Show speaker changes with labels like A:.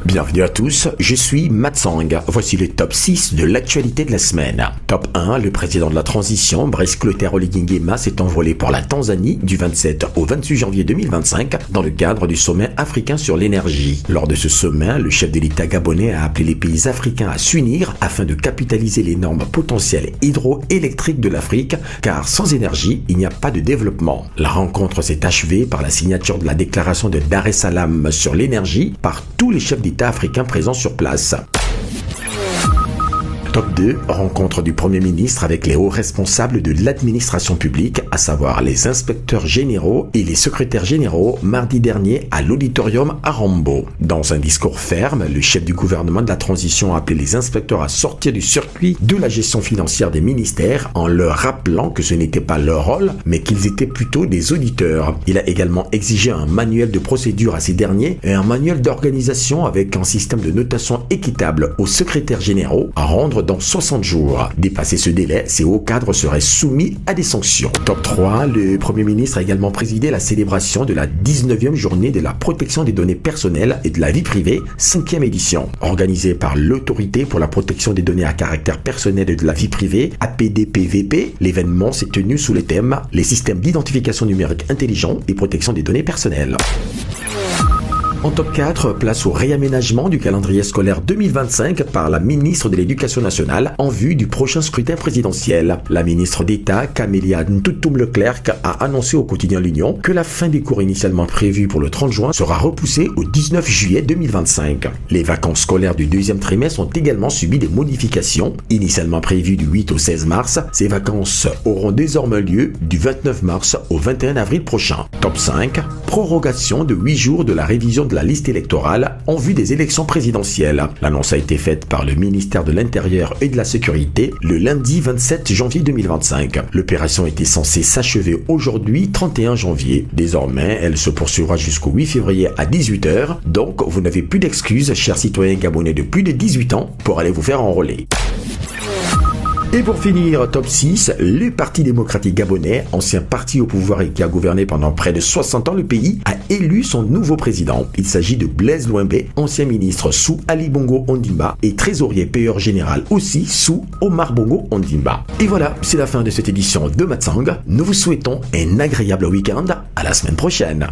A: Bienvenue à tous, je suis Matsang. Voici le top 6 de l'actualité de la semaine. Top 1, le président de la transition, Brice Clotaire Oligui Nguema, s'est envolé pour la Tanzanie du 27 au 28 janvier 2025 dans le cadre du sommet africain sur l'énergie. Lors de ce sommet, le chef de l'État gabonais a appelé les pays africains à s'unir afin de capitaliser l'énorme potentiel hydroélectrique de l'Afrique, car sans énergie, il n'y a pas de développement. La rencontre s'est achevée par la signature de la déclaration de Dar es Salaam sur l'énergie par tous les chefs d'État africains présents sur place. Top 2, rencontre du Premier ministre avec les hauts responsables de l'administration publique, à savoir les inspecteurs généraux et les secrétaires généraux, mardi dernier à l'auditorium à Rambo. Dans un discours ferme, le chef du gouvernement de la transition a appelé les inspecteurs à sortir du circuit de la gestion financière des ministères en leur rappelant que ce n'était pas leur rôle, mais qu'ils étaient plutôt des auditeurs. Il a également exigé un manuel de procédure à ces derniers et un manuel d'organisation avec un système de notation équitable aux secrétaires généraux à rendre dans 60 jours. Dépasser ce délai, ces hauts cadres seraient soumis à des sanctions. Top 3, le Premier ministre a également présidé la célébration de la 19e journée de la protection des données personnelles et de la vie privée, 5e édition. Organisée par l'Autorité pour la protection des données à caractère personnel et de la vie privée, APDPVP, l'événement s'est tenu sous le thème « Les systèmes d'identification numérique intelligents et protection des données personnelles ». En top 4, place au réaménagement du calendrier scolaire 2025 par la ministre de l'Éducation nationale en vue du prochain scrutin présidentiel. La ministre d'État, Camélia Ntoutoum-Leclerc, a annoncé au quotidien L'Union que la fin des cours initialement prévus pour le 30 juin sera repoussée au 19 juillet 2025. Les vacances scolaires du deuxième trimestre ont également subi des modifications. Initialement prévues du 8 au 16 mars, ces vacances auront désormais lieu du 29 mars au 21 avril prochain. Top 5, prorogation de 8 jours de la révision de la liste électorale en vue des élections présidentielles. L'annonce a été faite par le ministère de l'Intérieur et de la Sécurité le lundi 27 janvier 2025. L'opération était censée s'achever aujourd'hui 31 janvier. Désormais, elle se poursuivra jusqu'au 8 février à 18h. Donc, vous n'avez plus d'excuses, chers citoyens gabonais de plus de 18 ans, pour aller vous faire enrôler. Et pour finir, top 6, le Parti démocratique gabonais, ancien parti au pouvoir et qui a gouverné pendant près de 60 ans le pays, a élu son nouveau président. Il s'agit de Blaise Louembé, ancien ministre sous Ali Bongo Ondimba et trésorier payeur général aussi sous Omar Bongo Ondimba. Et voilà, c'est la fin de cette édition de Matsang. Nous vous souhaitons un agréable week-end. À la semaine prochaine.